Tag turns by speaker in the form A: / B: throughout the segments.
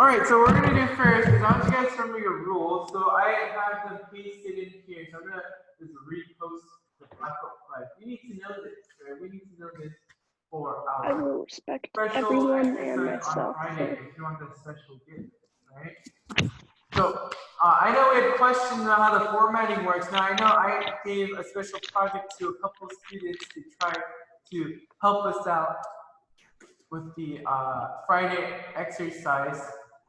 A: All right, so we're gonna do first is I want you guys to remember your rules. So I have them pasted in here. So I'm gonna just repost the backup flag. You need to know this, right? We need to know this for our
B: I will respect
A: special
B: everyone and
A: exercise on
B: myself.
A: Friday if you want the special gift, right? So I know we have questions on how the formatting works. Now I know I gave a special project to a couple students to try to help us out with the Friday exercise,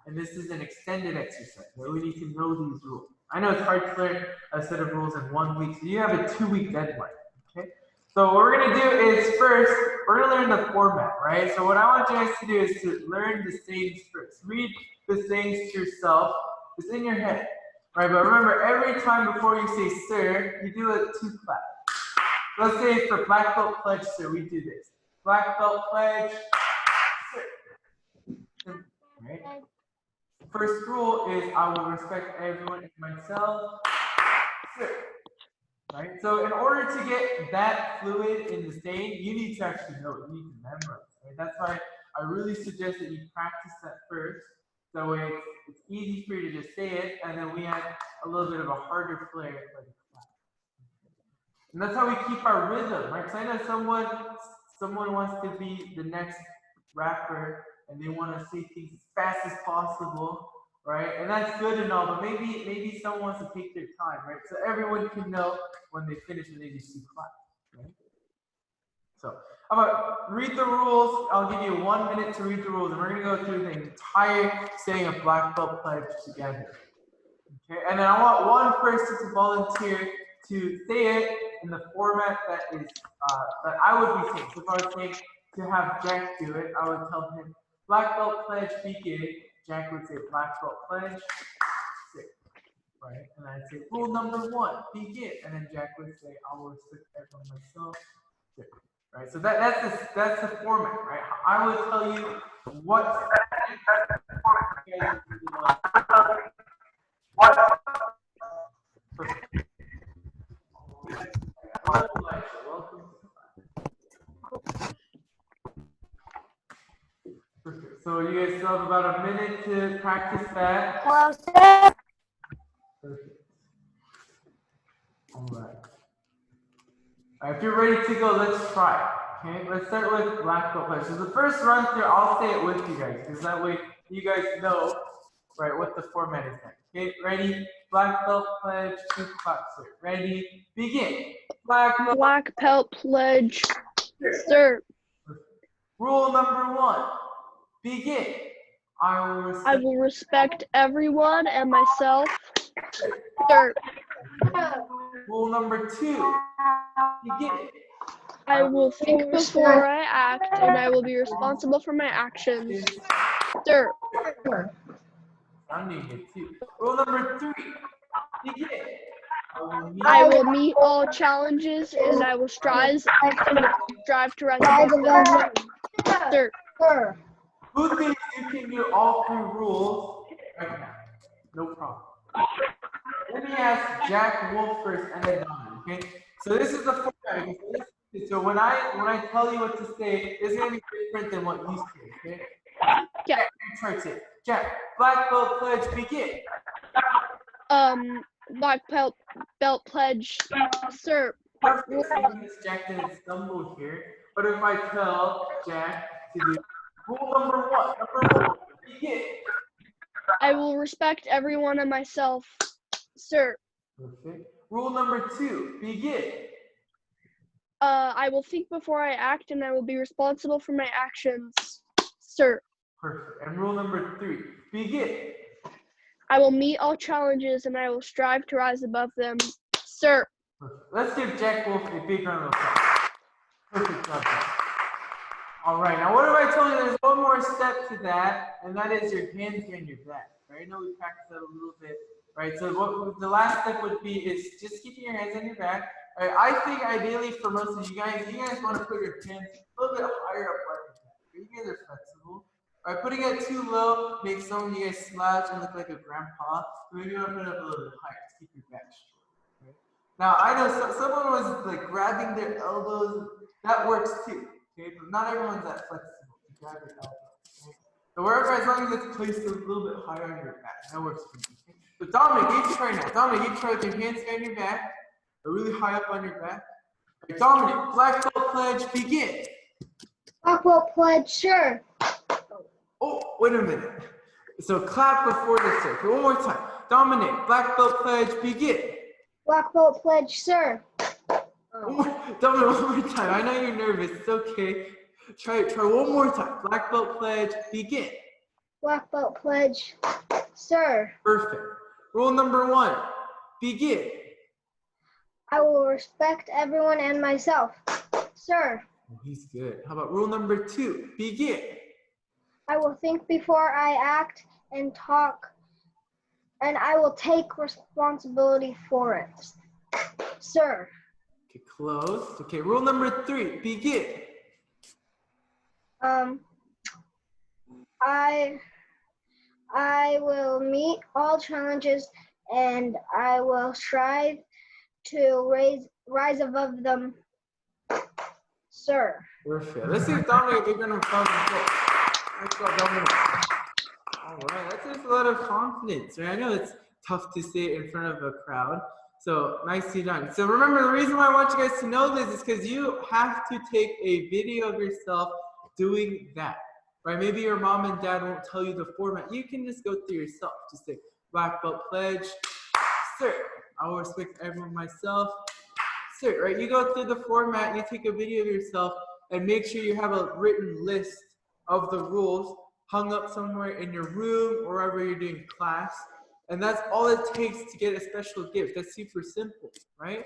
A: and this is an extended exercise. Right? We need to know these rules. I know it's hard to learn a set of rules in 1 week, so you have a 2-week deadline. Okay. So what we're gonna do is first we're gonna learn the format, right? So what I want you guys to do is to learn the sayings first. Read the sayings to yourself. It's in your head, right? But remember, every time before you say "sir," you do a 2 clap. Let's say for black belt pledge, sir, we do this. Black belt pledge. Right? First rule is I will respect everyone and myself. Right? So in order to get that fluid in the saying, you need to actually know it. You need to memorize. Right? That's why I really suggest that you practice that first. That way it's easy for you to just say it, and then we add a little bit of a harder flair like a clap. And that's how we keep our rhythm, right? Because I know someone wants to be the next rapper and they want to say things as fast as possible, right? And that's good and all, but maybe someone wants to take their time, right? So everyone can know when they finish and they just clap, right? So how about read the rules? I'll give you 1 minute to read the rules, and we're gonna go through the entire saying of black belt pledge together. Okay, and then I want one person to volunteer to say it in the format that is that I would be saying. So if I was saying to have Jack do it, I would tell him black belt pledge begin. Jack would say black belt pledge, sit, right? And I'd say rule number 1, begin, and then Jack would say I will respect everyone myself, sit, right? So that's the format, right? I will tell you what. Perfect. So you guys still have about a minute to practice that.
C: Hello, sir.
A: Perfect. All right. If you're ready to go, let's try. Okay, let's start with black belt pledge. So the first run through, I'll say it with you guys, because that way you guys know, right, what the format is like. Okay, ready? Black belt pledge, 2 claps. Ready? Begin.
B: Black belt pledge, sir.
A: Rule number 1. Begin.
B: I will respect everyone and myself, sir.
A: Rule number 2. Begin.
B: I will think before I act, and I will be responsible for my actions, sir.
A: I'm doing it too. Rule number 3. Begin.
B: I will meet all challenges, and I will strive to rise above them, sir.
A: Who thinks you can do all 3 rules right now? No problem. Let me ask Jack Wolf first and then Dominic, okay? So this is the format. So when I tell you what to say, it's gonna be different than what you say, okay?
B: Yeah.
A: Try to Jack, black belt pledge, begin.
B: Black belt pledge, sir.
A: Perfect. Jack didn't stumble here. But if I tell Jack to do rule number 1, begin.
B: I will respect everyone and myself, sir.
A: Perfect. Rule number 2, begin.
B: I will think before I act, and I will be responsible for my actions, sir.
A: Perfect. And rule number 3, begin.
B: I will meet all challenges, and I will strive to rise above them, sir.
A: Perfect. Let's give Jack Wolf a big round of applause. Perfect job, Jack. All right. Now, what am I telling you? There's one more step to that, and that is your hands behind your back. Right? I know we practiced that a little bit. Right. So what the last step would be is just keeping your hands on your back. Right? I think ideally for most of you guys want to put your hands a little bit higher up like that. You guys are flexible. All right, putting it too low makes some of you guys slouch and look like a grandpa. So maybe you want to put it up a little bit higher to keep your back straight. Right? Now I know someone was like grabbing their elbows. That works too. Okay, but not everyone's that flexible to grab their elbows. Right? So wherever, as long as it's placed a little bit higher on your back, that works for me. Okay? So Dominic, you try now. Dominic, you try with your hands behind your back, or really high up on your back. Right, Dominic, black belt pledge, begin.
C: Black belt pledge, sure.
A: Oh, wait a minute. So clap before the circle. One more time. Dominic, black belt pledge, begin.
C: Black belt pledge, sir.
A: Dominic, one more time. I know you're nervous. It's okay. Try one more time. Black belt pledge, begin.
C: Black belt pledge, sir.
A: Perfect. Rule number 1, begin.
C: I will respect everyone and myself, sir.
A: Oh, he's good. How about rule number 2, begin.
C: I will think before I act and talk, and I will take responsibility for it, sir.
A: Okay, close. Okay, rule number 3, begin.
C: I will meet all challenges and I will strive to rise above them, sir.
A: Perfect. Let's see if Dominic is gonna follow the book. Let's go, Dominic. All right, that takes a lot of confidence, right? I know it's tough to say in front of a crowd. So nicely done. So remember, the reason why I want you guys to know this is because you have to take a video of yourself doing that, right? Maybe your mom and dad won't tell you the format. You can just go through yourself. Just say, black belt pledge, sir. I will respect everyone myself, sir, right? You go through the format, you take a video of yourself, and make sure you have a written list of the rules hung up somewhere in your room or wherever you're doing class. And that's all it takes to get a special gift. That's super simple, right?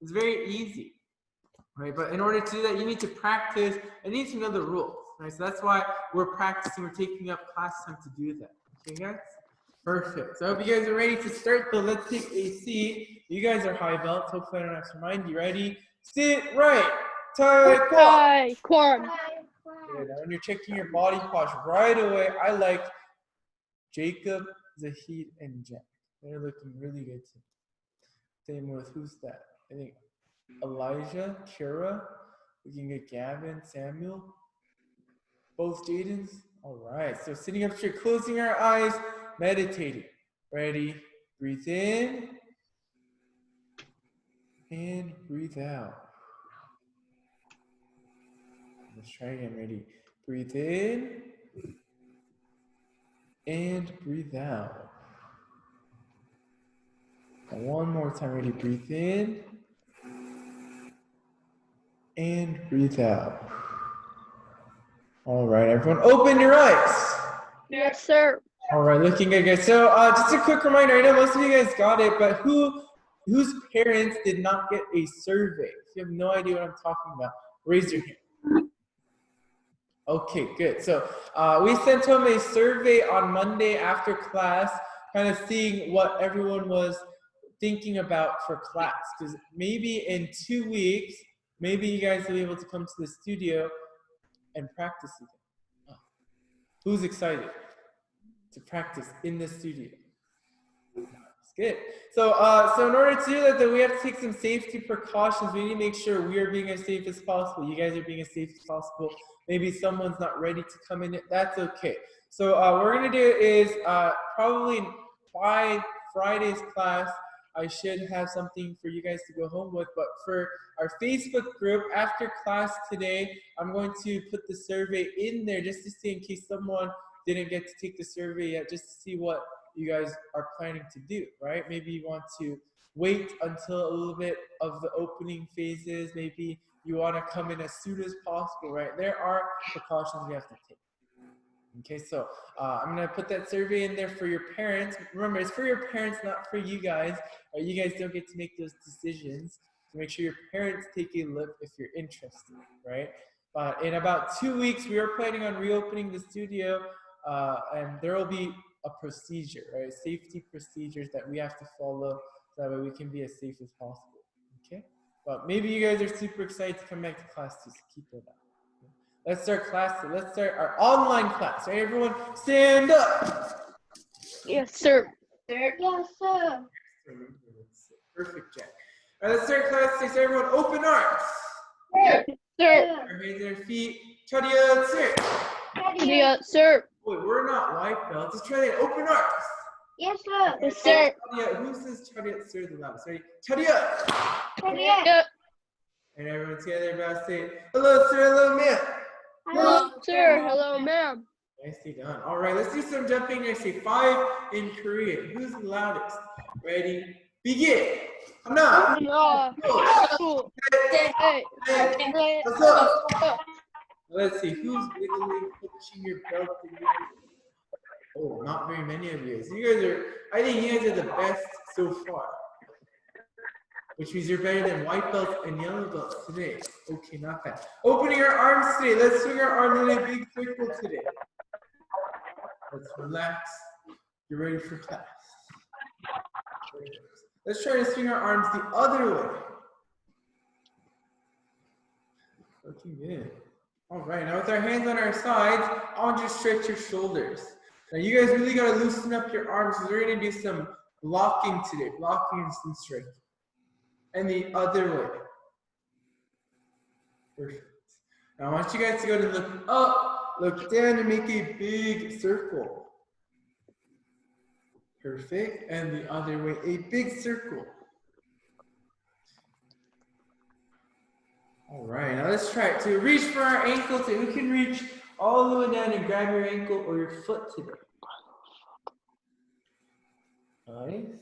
A: It's very easy, right? But in order to do that, you need to practice and you need to know the rules, right? So that's why we're practicing, we're taking up class time to do that. Okay, guys? Perfect. So I hope you guys are ready to start, though. Let's take a seat. You guys are high belts. Hopefully I don't have to remind you. Ready? Sit right. Tie quad.
B: Quad.
A: Good. Now when you're checking your body posture right away, I like Jacob, Zahid, and Jack. They're looking really good too. Same with, who's that? I think Elijah, Kira, looking at Gavin, Samuel, both Jadens. All right, so sitting up straight, closing our eyes, meditating. Ready? Breathe in and breathe out. Let's try again. Ready? Breathe in and breathe out. And one more time. Ready? Breathe in and breathe out. All right, everyone, open your eyes.
B: Yes, sir.
A: All right, looking good, guys. So just a quick reminder, I know most of you guys got it, but whose parents did not get a survey? If you have no idea what I'm talking about, raise your hand. Okay, good. So we sent home a survey on Monday after class, kind of seeing what everyone was thinking about for class. Because maybe in 2 weeks, maybe you guys will be able to come to the studio and practice again. Oh. Who's excited to practice in the studio? That's good. So in order to do that, though, we have to take some safety precautions. We need to make sure we are being as safe as possible. You guys are being as safe as possible. Maybe someone's not ready to come in. That's okay. So what we're going to do is probably by Friday's class, I should have something for you guys to go home with. But for our Facebook group, after class today, I'm going to put the survey in there just to see in case someone didn't get to take the survey yet, just to see what you guys are planning to do, right? Maybe you want to wait until a little bit of the opening phases. Maybe you want to come in as soon as possible, right? There are precautions we have to take. Okay, so I'm going to put that survey in there for your parents. Remember, it's for your parents, not for you guys. You guys don't get to make those decisions. So make sure your parents take a look if you're interested, right? But in about 2 weeks, we are planning on reopening the studio, and there will be a procedure, right? Safety procedures that we have to follow so that way we can be as safe as possible, okay? But maybe you guys are super excited to come back to class to keep it up. Let's start class. Let's start our online class. Right, everyone, stand up.
B: Yes, sir.
C: Yes, sir.
A: Perfect, Jack. All right, let's start class. Please, everyone, open arms.
B: Sir.
A: Raise their feet. Chadiya, sir.
B: Yeah, sir.
A: Wait, we're not white belts. Let's try that. Open arms.
C: Yes, sir.
B: Yes, sir.
A: Chariot. Who says chariot, sir, the loudest? Ready? Chariot.
B: Yeah.
A: And everyone together about say, hello, sir, hello, ma'am.
B: Hello, sir. Hello, ma'am.
A: Nicely done. All right, let's do some jumping. I say 5 in Korean. Who's the loudest? Ready? Begin. 하나,
B: Cool. Hey.
A: let's see, who's wiggling, pushing your belt together? Oh, not very many of you. So you guys are, I think you guys are the best so far. Which means you're better than white belts and yellow belts today. Okay, not bad. Opening our arms today. Let's swing our arms in a big circle today. Let's relax. Get ready for class. Let's try to swing our arms the other way. Looking good. All right, now with our hands on our sides, I want you to stretch your shoulders. Now you guys really gotta loosen up your arms because we're gonna do some blocking today, blocking and some stretching. And the other way. Perfect. Now I want you guys to go to look up, look down, and make a big circle. Perfect. And the other way, a big circle. All right, now let's try it. To reach for our ankle, so we can reach all the way down and grab your ankle or your foot today. Nice.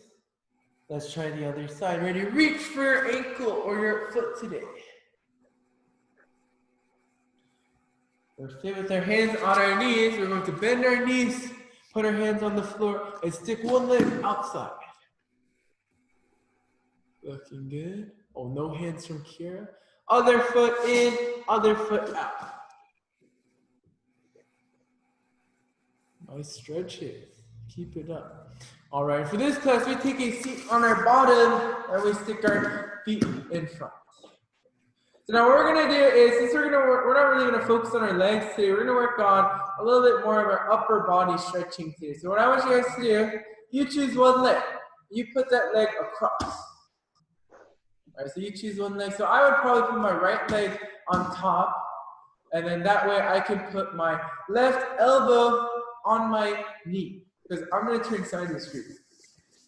A: Let's try the other side. Ready? Reach for your ankle or your foot today. We're staying with our hands on our knees. We're going to bend our knees, put our hands on the floor, and stick one leg outside. Looking good. Oh, no hands from Kira. Other foot in, other foot out. Nice stretches. Keep it up. All right, for this class, we take a seat on our bottom and we stick our feet in front. So now what we're gonna do is, since we're not really gonna focus on our legs today, we're gonna work on a little bit more of our upper body stretching today. So what I want you guys to do, you choose one leg. You put that leg across. All right, so you choose one leg. So I would probably put my right leg on top, and then that way I can put my left elbow on my knee, because I'm going to turn sideways for you.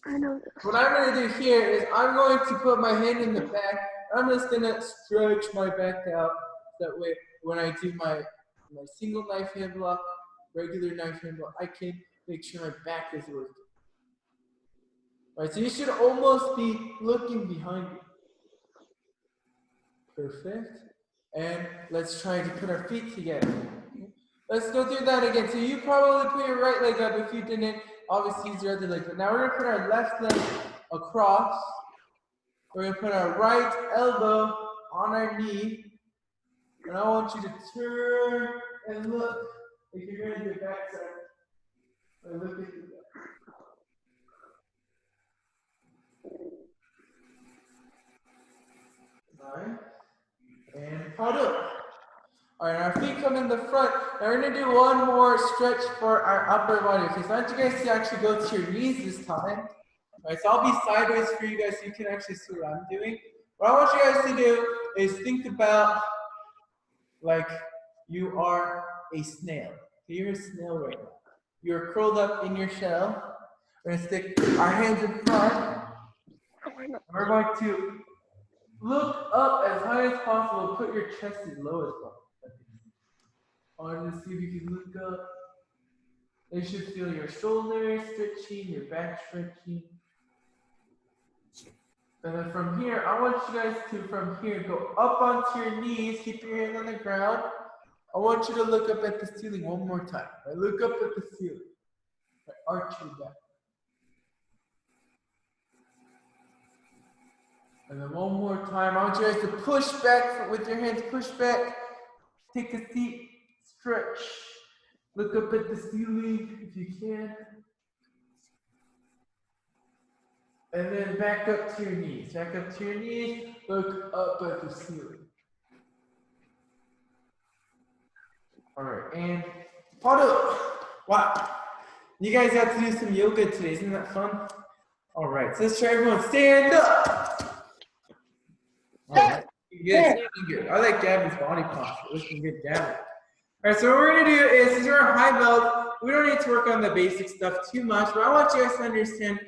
B: I know this.
A: What I'm going to do here is I'm going to put my hand in the back. I'm just going to stretch my back out. That way, when I do my single knife hand block, regular knife hand block, I can make sure my back is working. All right, so you should almost be looking behind you. Perfect. And let's try to put our feet together. Let's go through that again. So you probably put your right leg up. If you didn't, obviously use your other leg. But now we're going to put our left leg across. We're going to put our right elbow on our knee. And I want you to turn and look like you're going to do back side. Or look at the back. Nice. And paddle. All right, our feet come in the front. Now we're gonna do one more stretch for our upper body. Okay, so I want you guys to actually go to your knees this time. All right, so I'll be sideways for you guys so you can actually see what I'm doing. What I want you guys to do is think about like you are a snail. So you're a snail right now. You're curled up in your shell. We're gonna stick our hands in front. And we're going to look up as high as possible. Put your chest as low as possible. I want to see if you can look up. You should feel your shoulders stretching, your back stretching. And then from here, I want you guys to, from here, go up onto your knees. Keep your hand on the ground. I want you to look up at the ceiling one more time. Right? Look up at the ceiling. Right? Arch your back. And then one more time, I want you guys to push back with your hands, push back. Take a seat, stretch. Look up at the ceiling if you can. And then back up to your knees. Back up to your knees, look up at the ceiling. All right, and paddle. Wow. You guys got to do some yoga today. Isn't that fun? All right, so let's try everyone stand up. All right. Good. Good. I like Gavin's body posture. Looking good, Gavin. All right, so what we're gonna do is, since we're a high belt, we don't need to work on the basic stuff too much, but I want you guys to understand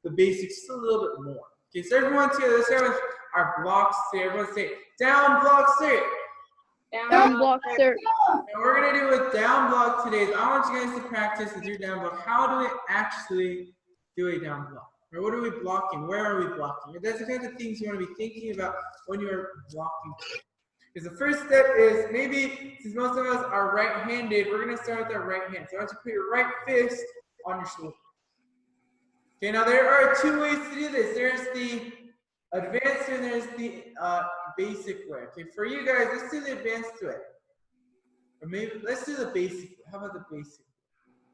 A: the basics just a little bit more. Okay, so everyone together, let's start with our blocks here. Everyone say, down block straight.
B: Down block, sir.
A: And we're gonna do a down block today. So I want you guys to practice with your down block. How do we actually do a down block? Or what are we blocking? Where are we blocking? That's the kind of things you want to be thinking about when you're blocking. Because the first step is, maybe since most of us are right-handed, we're gonna start with our right hand. So I want you to put your right fist on your shoulder. Okay, now there are two ways to do this. There's the advanced and there's the basic way. Okay, for you guys, let's do the advanced way. Or maybe let's do the basic way. How about the basic?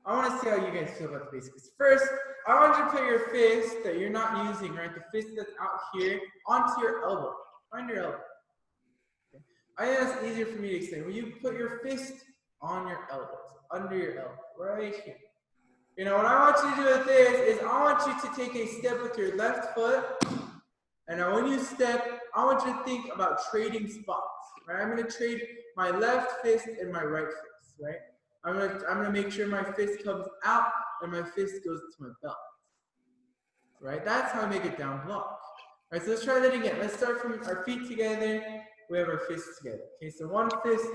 A: I want to see how you guys feel about the basics. First, I want you to put your fist that you're not using, right? The fist that's out here onto your elbow. Find your elbow. Okay. I think that's easier for me to explain. When you put your fist on your elbow, under your elbow, right here. You know, what I want you to do with this is I want you to take a step with your left foot. And now when you step, I want you to think about trading spots, right? I'm going to trade my left fist and my right fist, right? I'm gonna make sure my fist comes out and my fist goes to my belt, right? That's how I make a down block. All right, so let's try that again. Let's start from our feet together. We have our fists together. Okay, so one fist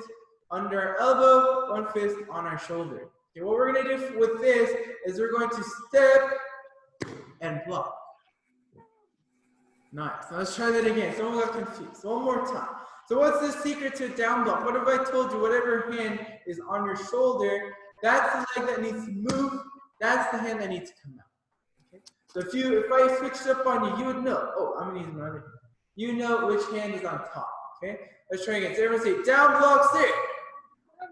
A: under our elbow, one fist on our shoulder. Okay, what we're gonna do with this is we're going to step and block. Nice. Now let's try that again. Someone got confused. One more time. So what's the secret to a down block? What if I told you whatever hand is on your shoulder, that's the leg that needs to move, that's the hand that needs to come out. Okay? So if I switched up on you, you would know. Oh, I'm gonna use my other hand. You know which hand is on top. Okay? Let's try again. So everyone say down block, sir.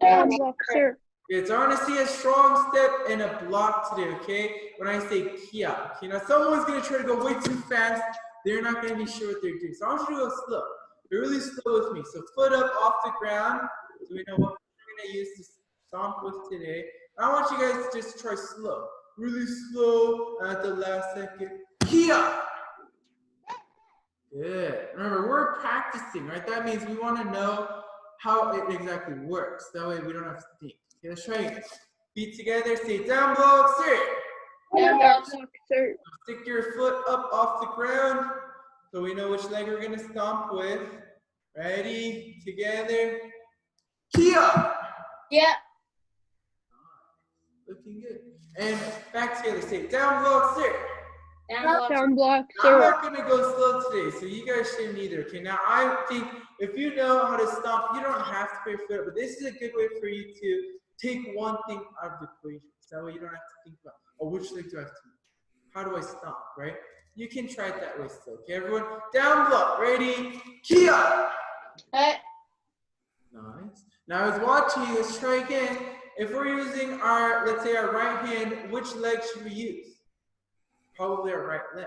B: Down block, sir.
A: Okay, so I want to see a strong step and a block today, okay? When I say kia. Okay, now someone's gonna try to go way too fast. They're not gonna be sure what they're doing. So I want you to go slow. Be really slow with me. So foot up off the ground. So we know what we're gonna use to stomp with today. I want you guys to just try slow. Really slow at the last second. Kia! Good. Remember, we're practicing, right? That means we want to know how it exactly works. That way we don't have to think. Okay, let's try it. Feet together, say down block, sir.
B: Down block, sir.
A: Stick your foot up off the ground. So we know which leg we're gonna stomp with. Ready? Together. Kia!
B: Yeah.
A: Looking good. And back together. Say down block, sir.
B: Down block,
A: Now, I'm
B: sir.
A: not gonna go slow today, so you guys shouldn't either. Okay, now I think if you know how to stomp, you don't have to put your foot up, but this is a good way for you to take one thing out of the equation. So that way you don't have to think about, oh, which leg do I have to move? How do I stomp, right? You can try it that way still. Okay, everyone? Down block. Ready? Kia!
B: Hey.
A: Nice. Now I was watching you. Let's try again. If we're using our, let's say our right hand, which leg should we use? Probably our right leg,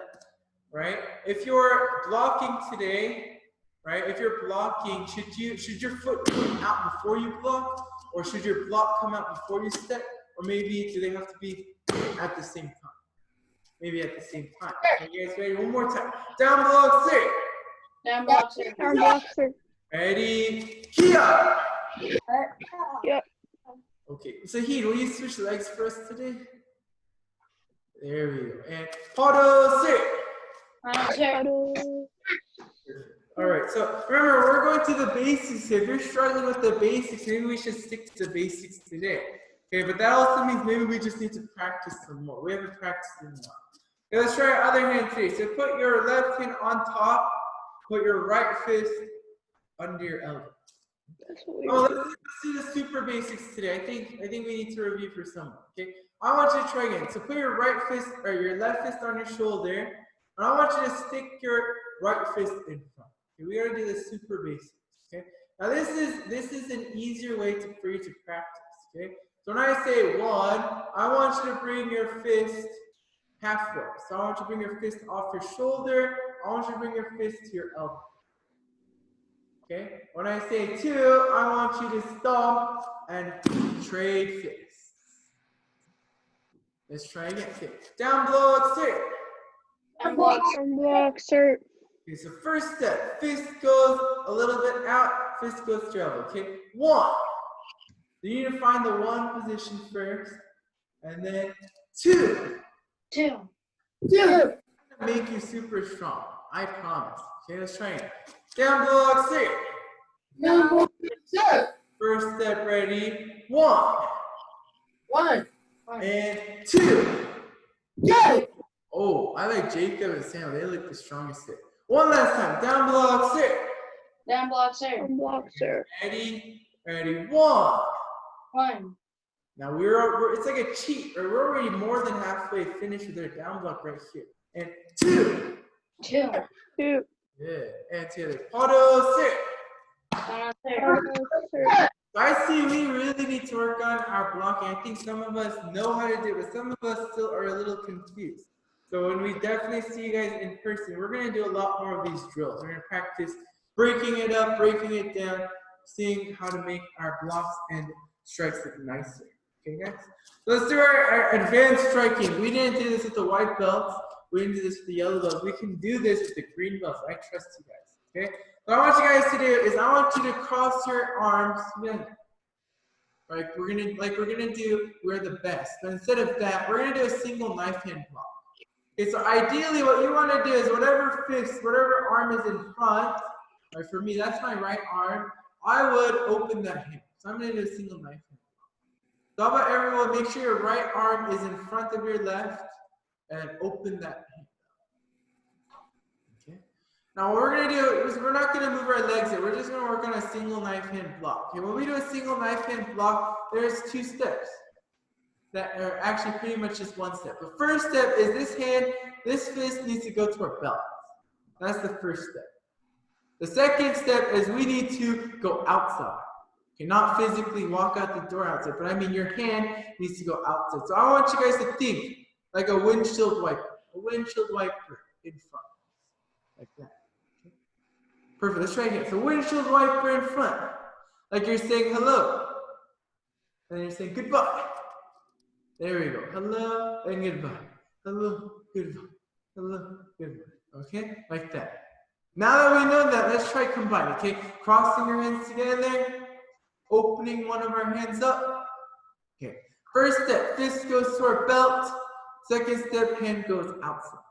A: right? If you're blocking today, right? If you're blocking, should your foot come out before you block, or should your block come out before you step, or maybe do they have to be at the same time? Maybe at the same time. Okay, you guys ready? One more time. Down block, sir.
B: Down block, sir. Down block, sir.
A: Ready? Kia!
B: Yep.
A: Okay, so Heed, will you switch legs for us today? There we go. And Podo, sir. All right, so remember, we're going to the basics here. If you're struggling with the basics, maybe we should stick to the basics today. Okay, but that also means maybe we just need to practice some more. We haven't practiced in a while. Okay, let's try our other hand today. So put your left hand on top, put your right fist under your elbow. Oh, let's do the super basics today. I think we need to review for someone. Okay, I want you to try again. So put your right fist or your left fist on your shoulder, and I want you to stick your right fist in front. Okay, we gotta do the super basics. Okay, now this is an easier way for you to practice. Okay, so when I say one, I want you to bring your fist halfway. So I want you to bring your fist off your shoulder. I want you to bring your fist to your elbow. Okay, when I say two, I want you to stomp and trade fists. Let's try again. Okay, down block, sir.
B: Down block, sir.
A: Okay, so first step, fist goes a little bit out, fist goes to your elbow. Okay, one, You need to find the one position first, and then two.
C: Two.
A: Make you super strong. I promise. Okay, let's try it. Down block 6. First step ready. 1. And 2. Oh, I like Jacob and Sam. They look the strongest here. One last time. Down block 6.
B: Block, sir.
A: Ready? 1. Now it's like a cheat, or we're already more than halfway finished with our down block right here. And 2.
B: Two.
A: Yeah. And together. Auto 6. I see we really need to work on our blocking. I think some of us know how to do it, but some of us still are a little confused. So when we definitely see you guys in person, we're going to do a lot more of these drills. We're going to practice breaking it up, breaking it down, seeing how to make our blocks and strikes look nicer. Okay, guys? So let's do our advanced striking. We didn't do this with the white belts. We didn't do this with the yellow belts. We can do this with the green belts. I trust you guys. Okay? What I want you guys to do is I want you to cross your arms together. Right? We're gonna do we're the best. But instead of that, we're gonna do a single knife hand block. Okay, so ideally what you want to do is whatever arm is in front, right? For me, that's my right arm. I would open that hand. So I'm gonna do a single knife hand block. So how about everyone make sure your right arm is in front of your left and open that hand. Now what we're going to do is we're not going to move our legs here. We're just going to work on a single knife hand block. Okay, when we do a single knife hand block, there's 2 steps that are actually pretty much just 1 step. The first step is this fist needs to go to our belt. That's the first step. The second step is we need to go outside. Okay, not physically walk out the door outside, but I mean your hand needs to go outside. So I want you guys to think like a windshield wiper in front, like that. Perfect, let's try again. So windshield wiper in front. Like you're saying hello. And you're saying goodbye. There we go. Hello and goodbye. Hello, goodbye. Hello, goodbye. Okay? Like that. Now that we know that, let's try combine. Okay? Crossing your hands together. Opening one of our hands up. Okay. First step, fist goes to our belt. Second step, hand goes outside.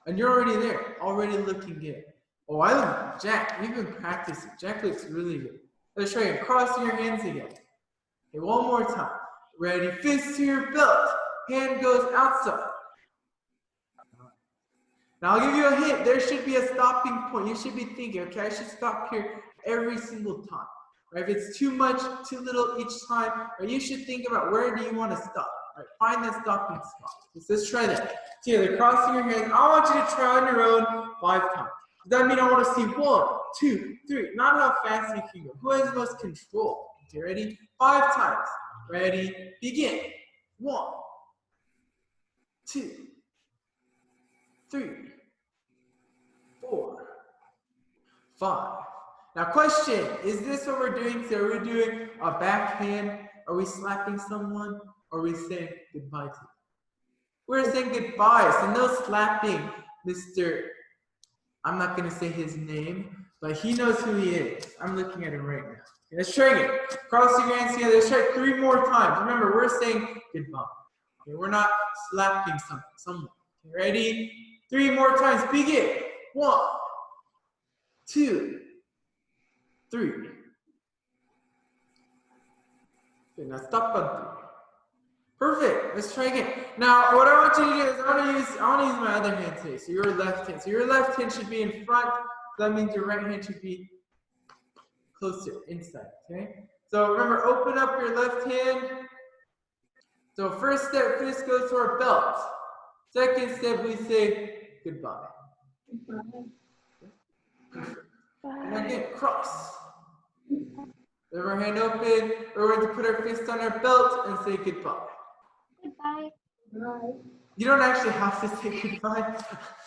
A: And you're already there. Already looking good. Oh, I love Jack. We've been practicing. Jack looks really good. Let's try it. Crossing your hands again. Okay, one more time. Ready? Fist to your belt. Hand goes outside. Now I'll give you a hint. There should be a stopping point. You should be thinking, okay, I should stop here every single time. Right? If it's too much, too little each time, right, you should think about where do you want to stop. Right? Find that stopping spot. Let's try that. Together, crossing your hands. I want you to try on your own 5 times. Does that mean I want to see 1, 2, 3? Not how fast you can go. Who has the most control? Okay, ready? 5 times. Ready? Begin. 1, 2, 3, 4, 5. Now question, is this what we're doing today? Are we doing a backhand? Are we slapping someone? Or are we saying goodbye to them? We're saying goodbye, so no slapping, Mr. I'm not going to say his name, but he knows who he is. I'm looking at him right now. Okay, let's try it. Crossing your hands together. Let's try it 3 more times. Remember, we're saying goodbye. Okay, we're not slapping someone. Okay, ready? 3 more times. Begin. 1, 2, 3. Okay, now stop on 3. Perfect. Let's try again. Now, what I want you to do is I want to use my other hand today. So your left hand. So your left hand should be in front. That means your right hand should be closer, inside. Okay. So remember, open up your left hand. So first step, fist goes to our belt. Second step, we say goodbye. And again, cross. Leave our hand open. We're going to put our fist on our belt and say goodbye.
C: Goodbye.
A: You don't actually have to say goodbye.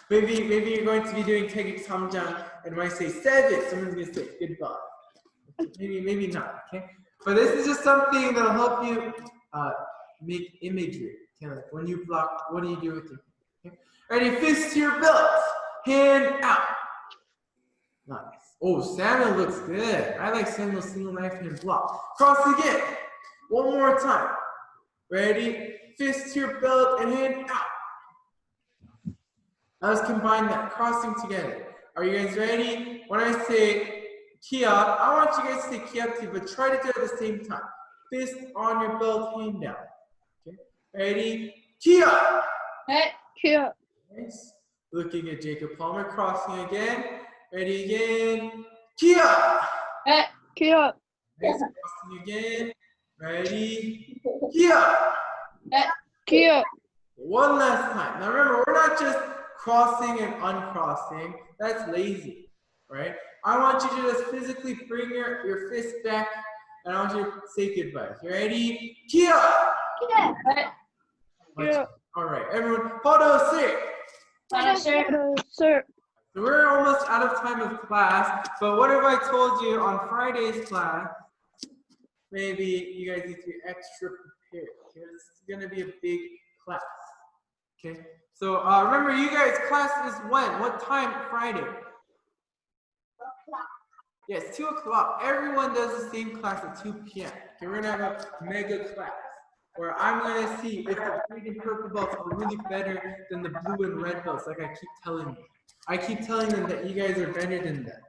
A: Maybe you're going to be doing Taegik Samjang, and when I say 7, someone's going to say goodbye. Maybe not, okay? But this is just something that'll help you make imagery. Okay? Like when you block, what do you do with your hand? Okay? Ready, fist to your belt, hand out. Nice. Oh, Samuel looks good. I like Samuel's single knife hand block. Cross again. One more time. Ready? Fist to your belt and hand out. Now let's combine that, crossing together. Are you guys ready? When I say kia, I want you guys to say kia too, but try to do it at the same time. Fist on your belt, hand down. Okay. Ready? Kia.
B: Kia.
A: Nice. Looking at Jacob Palmer, crossing again. Ready again. Kia.
B: Kia.
A: Nice. Crossing again. Ready. Kia.
B: Kia.
A: One last time. Now remember, we're not just crossing and uncrossing. That's lazy, right? I want you to just physically bring your fist back, and I want you to say goodbye. You ready? Kia.
B: Kia.
A: All right, everyone. Podo sir.
B: Sir.
A: So we're almost out of time of class, but what if I told you on Friday's class, maybe you guys need to be extra prepared, because it's gonna be a big class, okay? So remember, you guys, class is when? What time Friday? Yes, 2 o'clock. Everyone does the same class at 2 p.m. Okay, we're gonna have a mega class where I'm gonna see if the green and purple belts are really better than the blue and red belts, like I keep telling you. I keep telling them that you guys are better than them,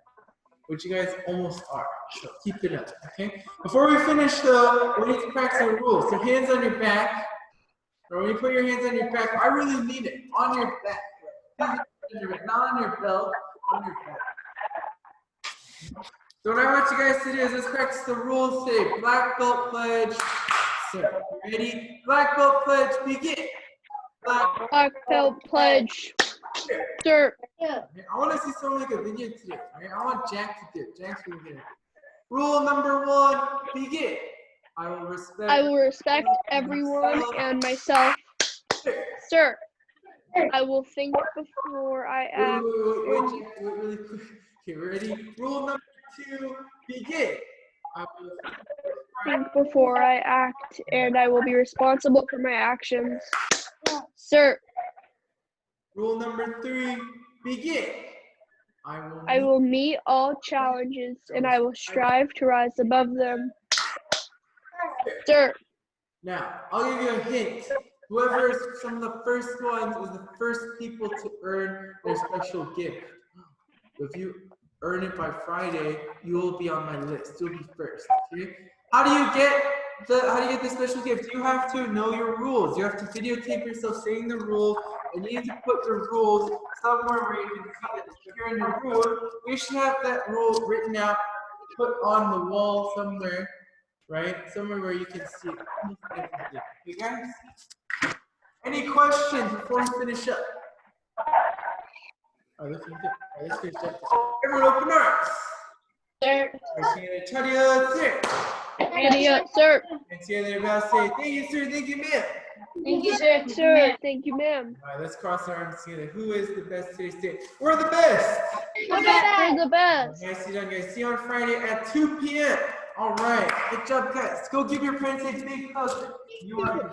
A: which you guys almost are. So keep it up, okay? Before we finish though, we need to practice our rules. So hands on your back. Or when you put your hands on your back, I really mean it, on your back. Not on your belt, on your back. So what I want you guys to do is let's practice the rules. Say black belt pledge. Sir, ready? Black belt pledge, begin.
B: Black belt pledge. Sir.
A: I want to see someone like a video today. Right? I want Jack to do it. Jack's gonna get it. Rule number 1, begin. I will respect
B: everyone and myself. Sir. I will think before I act.
A: Wait, really quick. Okay, ready? Rule number 2, begin. I will
B: think before I act, and I will be responsible for my actions. Sir.
A: Rule number 3, begin.
B: I will meet all challenges, and I will strive to rise above them. Sir.
A: Now, I'll give you a hint. Whoever is some of the first ones is the first people to earn their special gift. If you earn it by Friday, you will be on my list. You'll be first. Okay? How do you get the special gift? You have to know your rules. You have to videotape yourself saying the rules, and you need to put your rules somewhere where you can see that if you're in your rule, we should have that rule written out, put on the wall somewhere, right? Somewhere where you can see it. Okay, guys? Any questions before we finish up? All right, looking good. All right, let's finish up. Everyone open arms.
B: Sir.
A: Chadia, sir.
B: Sir.
A: And see everybody say, thank you, sir. Thank you, ma'am.
B: Thank you, sir. Sir. Thank you, ma'am.
A: All right, let's cross our arms together. Who is the best today? We're the best.
B: We're the best.
A: Nice to guys. See you on Friday at 2 p.m. All right. Good job, guys. Go give your parents a big hug. You are